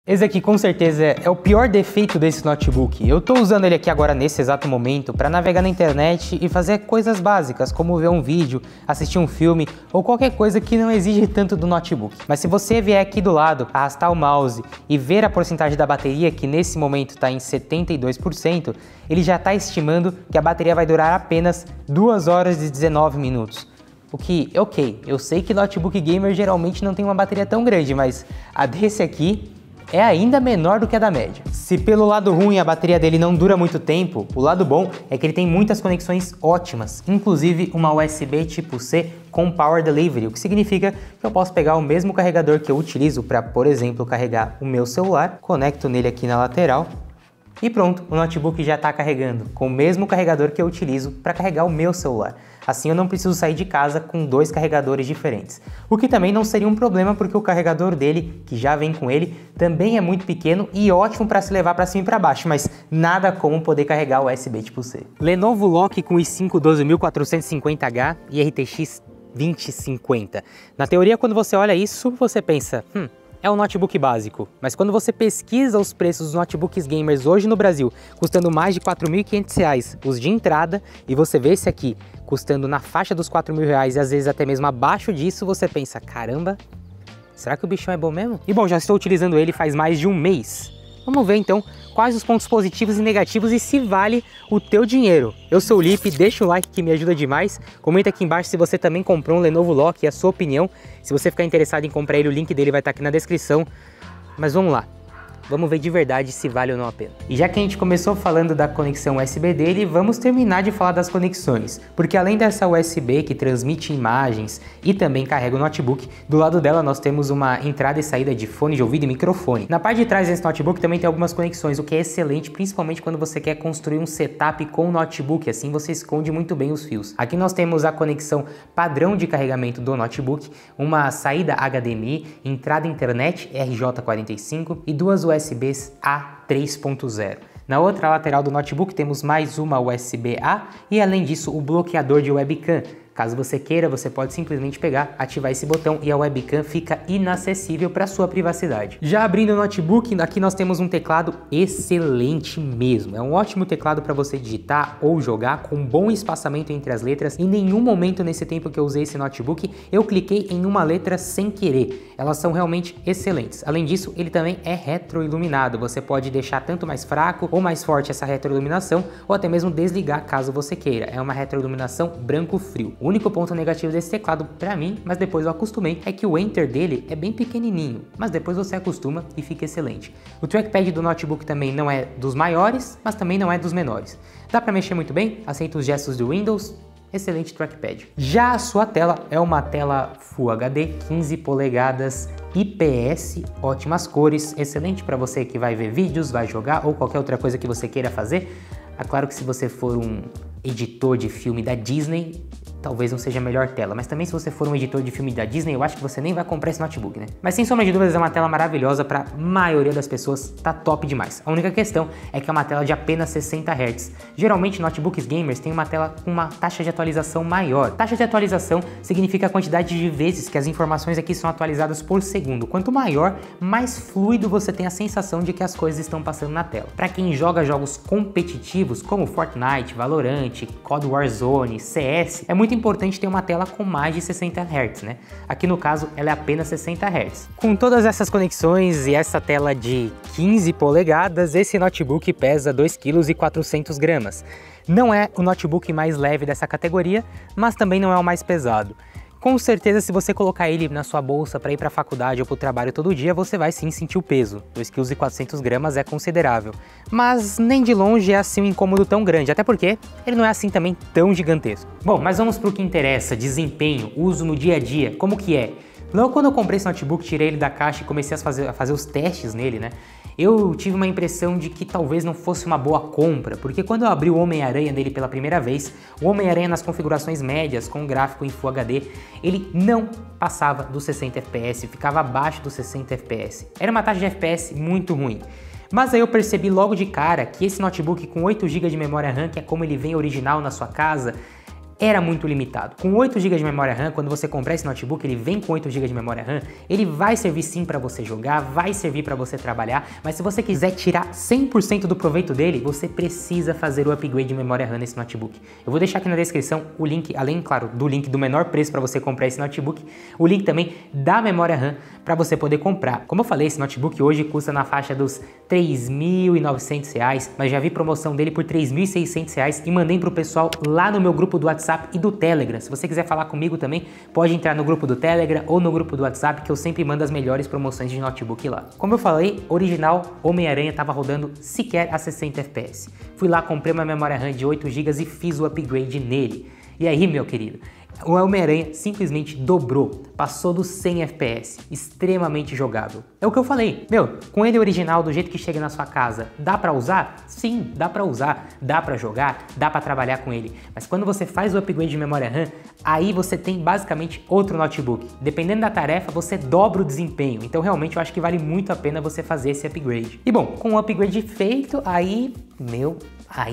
Esse aqui com certeza é o pior defeito desse notebook. Eu tô usando ele aqui agora nesse exato momento para navegar na internet e fazer coisas básicas, como ver um vídeo, assistir um filme ou qualquer coisa que não exige tanto do notebook. Mas se você vier aqui do lado, arrastar o mouse e ver a porcentagem da bateria, que nesse momento está em 72%, ele já está estimando que a bateria vai durar apenas 2 horas e 19 minutos. O que, ok, eu sei que notebook gamer geralmente não tem uma bateria tão grande, mas a desse aqui é ainda menor do que a da média. Se pelo lado ruim a bateria dele não dura muito tempo, o lado bom é que ele tem muitas conexões ótimas, inclusive uma USB tipo C com Power Delivery, o que significa que eu posso pegar o mesmo carregador que eu utilizo para, por exemplo, carregar o meu celular, conecto nele aqui na lateral e pronto, o notebook já está carregando com o mesmo carregador que eu utilizo para carregar o meu celular. Assim eu não preciso sair de casa com 2 carregadores diferentes. O que também não seria um problema porque o carregador dele, que já vem com ele, também é muito pequeno e ótimo para se levar para cima e para baixo, mas nada como poder carregar o USB tipo C. Lenovo Lock com i5 12450H e RTX 2050. Na teoria, quando você olha isso, você pensa, é um notebook básico, mas quando você pesquisa os preços dos notebooks gamers hoje no Brasil, custando mais de R$ 4.500 os de entrada, e você vê esse aqui custando na faixa dos R$ 4.000 e às vezes até mesmo abaixo disso, você pensa, caramba, será que o bichão é bom mesmo? E bom, já estou utilizando ele faz mais de um mês. Vamos ver então quais os pontos positivos e negativos e se vale o teu dinheiro. Eu sou o Lipe, deixa o like que me ajuda demais. Comenta aqui embaixo se você também comprou um Lenovo Lock e a sua opinião. Se você ficar interessado em comprar ele, o link dele vai estar aqui na descrição. Mas vamos lá. Vamos ver de verdade se vale ou não a pena. E já que a gente começou falando da conexão USB dele, vamos terminar de falar das conexões. Porque além dessa USB que transmite imagens e também carrega o notebook, do lado dela nós temos uma entrada e saída de fone de ouvido e microfone. Na parte de trás desse notebook também tem algumas conexões, o que é excelente, principalmente quando você quer construir um setup com o notebook, assim você esconde muito bem os fios. Aqui nós temos a conexão padrão de carregamento do notebook, uma saída HDMI, entrada internet RJ45 e 2 USBs A 3.0. Na outra lateral do notebook temos mais uma USB-A e além disso o bloqueador de webcam. Caso você queira, você pode simplesmente pegar, ativar esse botão e a webcam fica inacessível para sua privacidade. Já abrindo o notebook, aqui nós temos um teclado excelente mesmo. É um ótimo teclado para você digitar ou jogar com bom espaçamento entre as letras. Em nenhum momento nesse tempo que eu usei esse notebook, eu cliquei em uma letra sem querer. Elas são realmente excelentes. Além disso, ele também é retroiluminado. Você pode deixar tanto mais fraco ou mais forte essa retroiluminação ou até mesmo desligar caso você queira. É uma retroiluminação branco-frio. O único ponto negativo desse teclado para mim, mas depois eu acostumei, é que o Enter dele é bem pequenininho, mas depois você acostuma e fica excelente. O trackpad do notebook também não é dos maiores, mas também não é dos menores. Dá para mexer muito bem, aceita os gestos do Windows, excelente trackpad. Já a sua tela é uma tela Full HD, 15 polegadas, IPS, ótimas cores, excelente para você que vai ver vídeos, vai jogar ou qualquer outra coisa que você queira fazer. É claro que se você for um editor de filme da Disney, talvez não seja a melhor tela, mas também se você for um editor de filme da Disney, eu acho que você nem vai comprar esse notebook, né? Mas sem sombra de dúvidas é uma tela maravilhosa para a maioria das pessoas, tá top demais. A única questão é que é uma tela de apenas 60 Hz. Geralmente notebooks gamers têm uma tela com uma taxa de atualização maior. Taxa de atualização significa a quantidade de vezes que as informações aqui são atualizadas por segundo. Quanto maior, mais fluido você tem a sensação de que as coisas estão passando na tela. Para quem joga jogos competitivos como Fortnite, Valorant, COD Warzone, CS, é muito importante ter uma tela com mais de 60 Hz, né? Aqui no caso ela é apenas 60 Hz. Com todas essas conexões e essa tela de 15 polegadas, esse notebook pesa 2,4 kg. Não é o notebook mais leve dessa categoria, mas também não é o mais pesado. Com certeza, se você colocar ele na sua bolsa para ir para a faculdade ou para o trabalho todo dia, você vai sim sentir o peso. 2,4 kg é considerável. Mas nem de longe é assim um incômodo tão grande, até porque ele não é assim também tão gigantesco. Bom, mas vamos para o que interessa, desempenho, uso no dia a dia, como que é? Logo quando eu comprei esse notebook, tirei ele da caixa e comecei a fazer os testes nele, né? Eu tive uma impressão de que talvez não fosse uma boa compra, porque quando eu abri o Homem-Aranha nele pela primeira vez, o Homem-Aranha nas configurações médias com gráfico em Full HD, ele não passava dos 60 FPS, ficava abaixo dos 60 FPS. Era uma taxa de FPS muito ruim. Mas aí eu percebi logo de cara que esse notebook com 8 GB de memória RAM, que é como ele vem original na sua casa, era muito limitado. Com 8 GB de memória RAM, quando você comprar esse notebook, ele vem com 8 GB de memória RAM, ele vai servir sim para você jogar, vai servir para você trabalhar, mas se você quiser tirar 100% do proveito dele, você precisa fazer o upgrade de memória RAM nesse notebook. Eu vou deixar aqui na descrição o link, além, claro, do link do menor preço para você comprar esse notebook, o link também da memória RAM para você poder comprar. Como eu falei, esse notebook hoje custa na faixa dos R$ 3.900, mas já vi promoção dele por R$ 3.600 e mandei pro pessoal lá no meu grupo do WhatsApp e do Telegram. Se você quiser falar comigo também, pode entrar no grupo do Telegram ou no grupo do WhatsApp, que eu sempre mando as melhores promoções de notebook lá. Como eu falei, original Homem-Aranha estava rodando sequer a 60 FPS. Fui lá, comprei uma memória RAM de 8 GB e fiz o upgrade nele. E aí, meu querido, o Homem-Aranha simplesmente dobrou, passou dos 100 FPS, extremamente jogável. É o que eu falei, meu, com ele original do jeito que chega na sua casa, dá pra usar? Sim, dá pra usar, dá pra jogar, dá pra trabalhar com ele. Mas quando você faz o upgrade de memória RAM, aí você tem basicamente outro notebook. Dependendo da tarefa, você dobra o desempenho, então realmente eu acho que vale muito a pena você fazer esse upgrade. E bom, com o upgrade feito, aí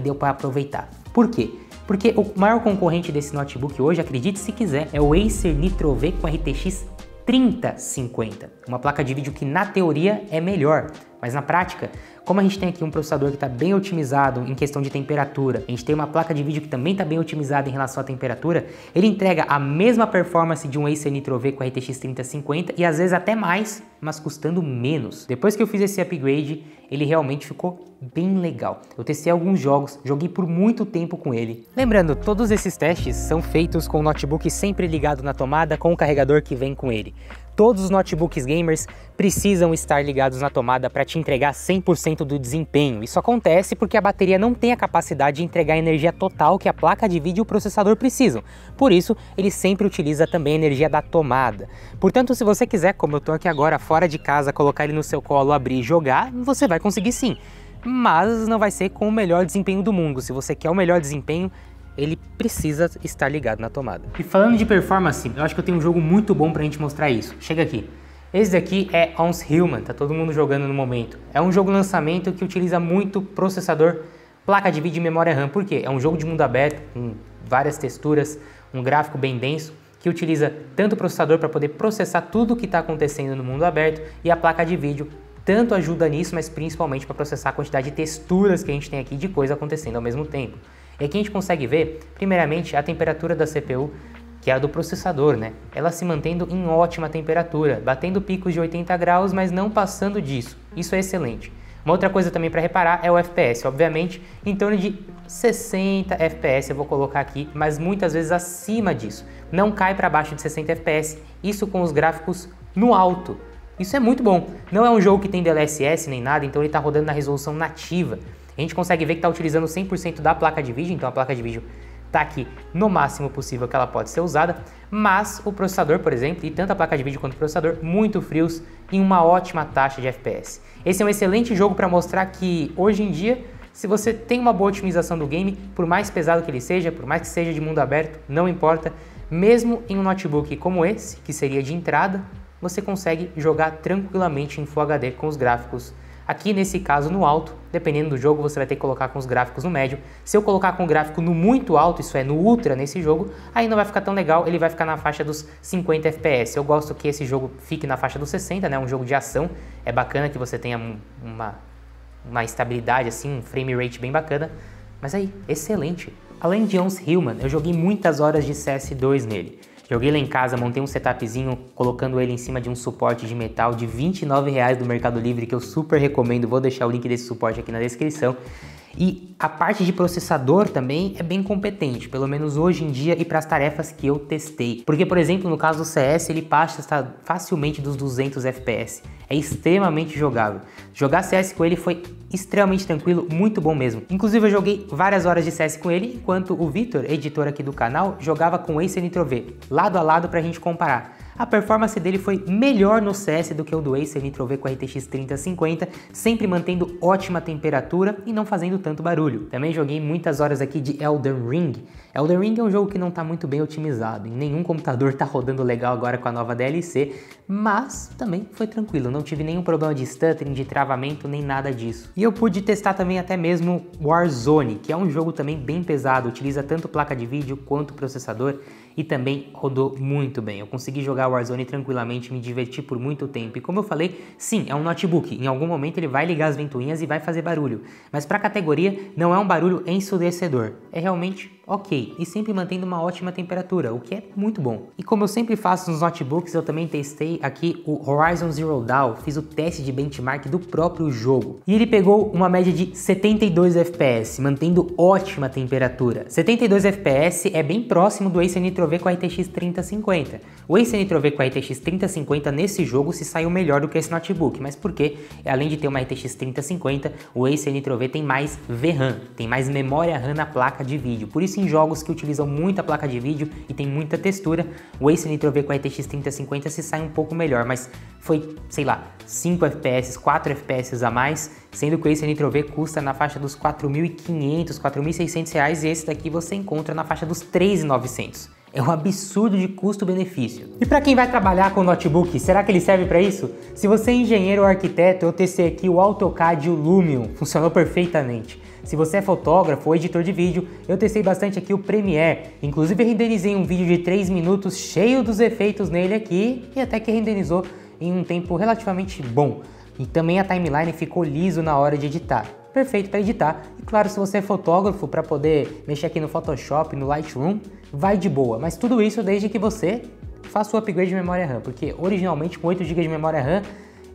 deu pra aproveitar. Por quê? Porque o maior concorrente desse notebook hoje, acredite se quiser, é o Acer Nitro V com RTX 3050. Uma placa de vídeo que na teoria é melhor, mas na prática, como a gente tem aqui um processador que está bem otimizado em questão de temperatura, a gente tem uma placa de vídeo que também está bem otimizada em relação à temperatura, ele entrega a mesma performance de um Acer Nitro V com RTX 3050 e às vezes até mais, mas custando menos. Depois que eu fiz esse upgrade, ele realmente ficou bem legal. Eu testei alguns jogos, joguei por muito tempo com ele. Lembrando, todos esses testes são feitos com o notebook sempre ligado na tomada com o carregador que vem com ele. Todos os notebooks gamers precisam estar ligados na tomada para te entregar 100% do desempenho. Isso acontece porque a bateria não tem a capacidade de entregar a energia total que a placa de vídeo e o processador precisam. Por isso, ele sempre utiliza também a energia da tomada. Portanto, se você quiser, como eu tô aqui agora, fora de casa, colocar ele no seu colo, abrir e jogar, você vai conseguir sim. Mas não vai ser com o melhor desempenho do mundo. Se você quer o melhor desempenho, ele precisa estar ligado na tomada. E falando de performance, eu acho que eu tenho um jogo muito bom pra gente mostrar isso. Chega aqui. Esse daqui é Unshuman, tá todo mundo jogando no momento. É um jogo lançamento que utiliza muito processador, placa de vídeo e memória RAM. Por quê? É um jogo de mundo aberto, com várias texturas, um gráfico bem denso, que utiliza tanto o processador para poder processar tudo o que está acontecendo no mundo aberto e a placa de vídeo tanto ajuda nisso, mas principalmente para processar a quantidade de texturas que a gente tem aqui de coisa acontecendo ao mesmo tempo. E aqui a gente consegue ver, primeiramente, a temperatura da CPU, que é a do processador, né? Ela se mantendo em ótima temperatura, batendo picos de 80 graus, mas não passando disso. Isso é excelente. Uma outra coisa também para reparar é o FPS, obviamente, em torno de 60 FPS eu vou colocar aqui, mas muitas vezes acima disso. Não cai para baixo de 60 FPS, isso com os gráficos no alto. Isso é muito bom. Não é um jogo que tem DLSS nem nada, então ele está rodando na resolução nativa. A gente consegue ver que está utilizando 100% da placa de vídeo, então a placa de vídeo está aqui no máximo possível que ela pode ser usada, mas o processador, por exemplo, e tanto a placa de vídeo quanto o processador, muito frios em uma ótima taxa de FPS. Esse é um excelente jogo para mostrar que hoje em dia, se você tem uma boa otimização do game, por mais pesado que ele seja, por mais que seja de mundo aberto, não importa, mesmo em um notebook como esse, que seria de entrada, você consegue jogar tranquilamente em Full HD com os gráficos. Aqui nesse caso no alto, dependendo do jogo você vai ter que colocar com os gráficos no médio. Se eu colocar com o gráfico no muito alto, isso é no ultra nesse jogo, aí não vai ficar tão legal, ele vai ficar na faixa dos 50 FPS. Eu gosto que esse jogo fique na faixa dos 60, né? Um jogo de ação, é bacana que você tenha uma estabilidade assim, um frame rate bem bacana, mas aí, excelente. Além de Unshuman, eu joguei muitas horas de CS2 nele. Joguei lá em casa, montei um setupzinho, colocando ele em cima de um suporte de metal de R$29 do Mercado Livre, que eu super recomendo, vou deixar o link desse suporte aqui na descrição. E a parte de processador também é bem competente, pelo menos hoje em dia e para as tarefas que eu testei. Porque, por exemplo, no caso do CS, ele passa facilmente dos 200 FPS. É extremamente jogável. Jogar CS com ele foi extremamente tranquilo, muito bom mesmo. Inclusive eu joguei várias horas de CS com ele, enquanto o Vitor, editor aqui do canal, jogava com o Acer Nitro V, lado a lado pra gente comparar. A performance dele foi melhor no CS do que o do Acer Nitro V com a RTX 3050, sempre mantendo ótima temperatura e não fazendo tanto barulho. Também joguei muitas horas aqui de Elden Ring. Elden Ring é um jogo que não está muito bem otimizado, em nenhum computador está rodando legal agora com a nova DLC, mas também foi tranquilo, não tive nenhum problema de stuttering, de travamento, nem nada disso. E eu pude testar também até mesmo Warzone, que é um jogo também bem pesado, utiliza tanto placa de vídeo quanto processador e também rodou muito bem. Eu consegui jogar Warzone tranquilamente, me diverti por muito tempo. E como eu falei, sim, é um notebook. Em algum momento ele vai ligar as ventoinhas e vai fazer barulho. Mas para a categoria não é um barulho ensurdecedor. É realmente ok. E sempre mantendo uma ótima temperatura, o que é muito bom. E como eu sempre faço nos notebooks, eu também testei aqui o Horizon Zero Dawn. Fiz o teste de benchmark do próprio jogo. E ele pegou uma média de 72 FPS, mantendo ótima temperatura. 72 FPS é bem próximo do Acer Nitro V com a RTX 3050. O Acer Nitro V com a RTX 3050 nesse jogo se saiu melhor do que esse notebook, mas por quê? Além de ter uma RTX 3050, o Acer Nitro V tem mais VRAM, tem mais memória RAM na placa de vídeo. Por isso em jogos que utilizam muita placa de vídeo e tem muita textura, o Acer Nitro V com a RTX 3050 se sai um pouco melhor, mas foi, sei lá, 5 FPS, 4 FPS a mais, sendo que o Acer Nitro V custa na faixa dos R$ 4.500, R$ 4.600 e esse daqui você encontra na faixa dos R$ 3.900. É um absurdo de custo-benefício. E para quem vai trabalhar com notebook, será que ele serve para isso? Se você é engenheiro ou arquiteto, eu testei aqui o AutoCAD e o Lumion, funcionou perfeitamente. Se você é fotógrafo ou editor de vídeo, eu testei bastante aqui o Premiere. Inclusive renderizei um vídeo de 3 minutos cheio dos efeitos nele aqui e até que renderizou em um tempo relativamente bom. E também a timeline ficou liso na hora de editar. Perfeito para editar. E claro, se você é fotógrafo, para poder mexer aqui no Photoshop, no Lightroom, vai de boa. Mas tudo isso desde que você faça o upgrade de memória RAM, porque originalmente com 8 GB de memória RAM,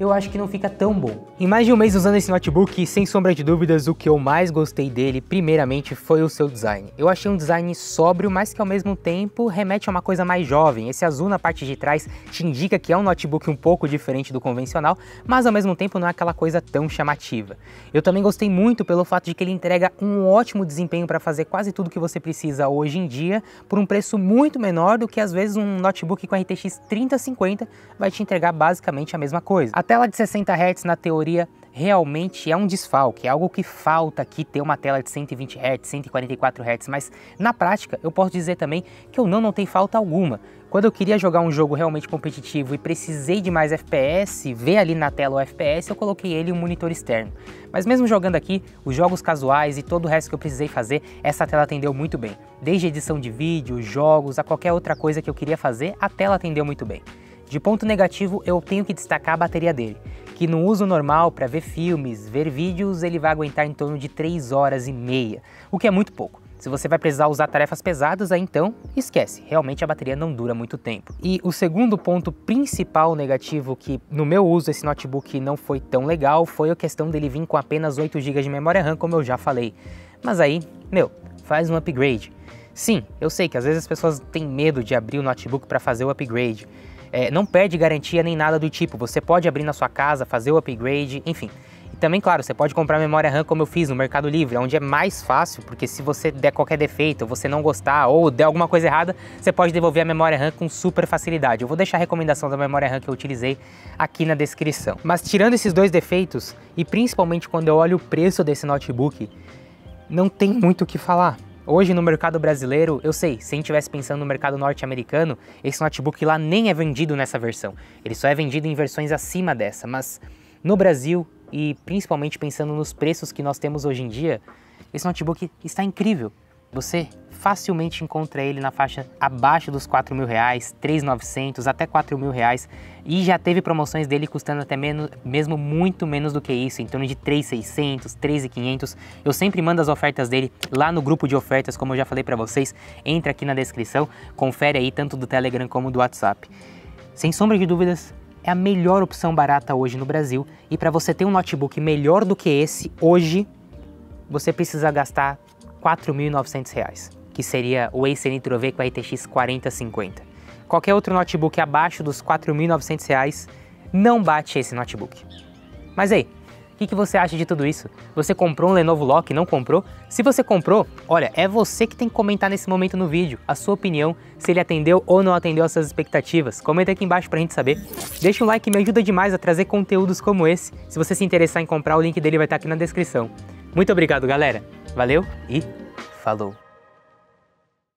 eu acho que não fica tão bom. Em mais de um mês usando esse notebook, sem sombra de dúvidas, o que eu mais gostei dele, primeiramente, foi o seu design. Eu achei um design sóbrio, mas que ao mesmo tempo remete a uma coisa mais jovem. Esse azul na parte de trás te indica que é um notebook um pouco diferente do convencional, mas ao mesmo tempo não é aquela coisa tão chamativa. Eu também gostei muito pelo fato de que ele entrega um ótimo desempenho para fazer quase tudo que você precisa hoje em dia, por um preço muito menor do que às vezes um notebook com a RTX 3050 vai te entregar basicamente a mesma coisa. A tela de 60 Hz na teoria realmente é um desfalque, é algo que falta aqui ter uma tela de 120 Hz, 144 Hz, mas na prática eu posso dizer também que eu não notei falta alguma. Quando eu queria jogar um jogo realmente competitivo e precisei de mais FPS, ver ali na tela o FPS, eu coloquei ele em um monitor externo. Mas mesmo jogando aqui, os jogos casuais e todo o resto que eu precisei fazer, essa tela atendeu muito bem. Desde edição de vídeo, jogos, a qualquer outra coisa que eu queria fazer, a tela atendeu muito bem. De ponto negativo, eu tenho que destacar a bateria dele, que no uso normal para ver filmes, ver vídeos, ele vai aguentar em torno de 3 horas e meia, o que é muito pouco. Se você vai precisar usar tarefas pesadas, aí então esquece, realmente a bateria não dura muito tempo. E o segundo ponto principal negativo que no meu uso esse notebook não foi tão legal foi a questão dele vir com apenas 8 GB de memória RAM, como eu já falei. Mas aí, faz um upgrade. Sim, eu sei que às vezes as pessoas têm medo de abrir o notebook para fazer o upgrade. Não perde garantia nem nada do tipo, você pode abrir na sua casa, fazer o upgrade, enfim. E também, claro, você pode comprar memória RAM como eu fiz no Mercado Livre, onde é mais fácil, porque se você der qualquer defeito, você não gostar ou der alguma coisa errada, você pode devolver a memória RAM com super facilidade. Eu vou deixar a recomendação da memória RAM que eu utilizei aqui na descrição. Mas tirando esses dois defeitos, e principalmente quando eu olho o preço desse notebook, não tem muito o que falar. Hoje no mercado brasileiro, eu sei, se a gente estivesse pensando no mercado norte-americano, esse notebook lá nem é vendido nessa versão. Ele só é vendido em versões acima dessa, mas no Brasil, e principalmente pensando nos preços que nós temos hoje em dia, esse notebook está incrível. Você facilmente encontra ele na faixa abaixo dos R$4.000, R$3.900 até R$4.000 e já teve promoções dele custando até mesmo muito menos do que isso, em torno de R$3.600, R$3.500. Eu sempre mando as ofertas dele lá no grupo de ofertas, como eu já falei para vocês, entra aqui na descrição, confere aí tanto do Telegram como do WhatsApp. Sem sombra de dúvidas, é a melhor opção barata hoje no Brasil e para você ter um notebook melhor do que esse hoje, você precisa gastar R$4.900, que seria o Acer Nitro V com a RTX 4050. Qualquer outro notebook abaixo dos R$4.900 não bate esse notebook. Mas aí, o que você acha de tudo isso? Você comprou um Lenovo Lock, não comprou? Se você comprou, olha, é você que tem que comentar nesse momento no vídeo a sua opinião, se ele atendeu ou não atendeu às suas expectativas. Comenta aqui embaixo pra gente saber. Deixa um like, me ajuda demais a trazer conteúdos como esse. Se você se interessar em comprar, o link dele vai estar aqui na descrição. Muito obrigado, galera. Valeu e falou!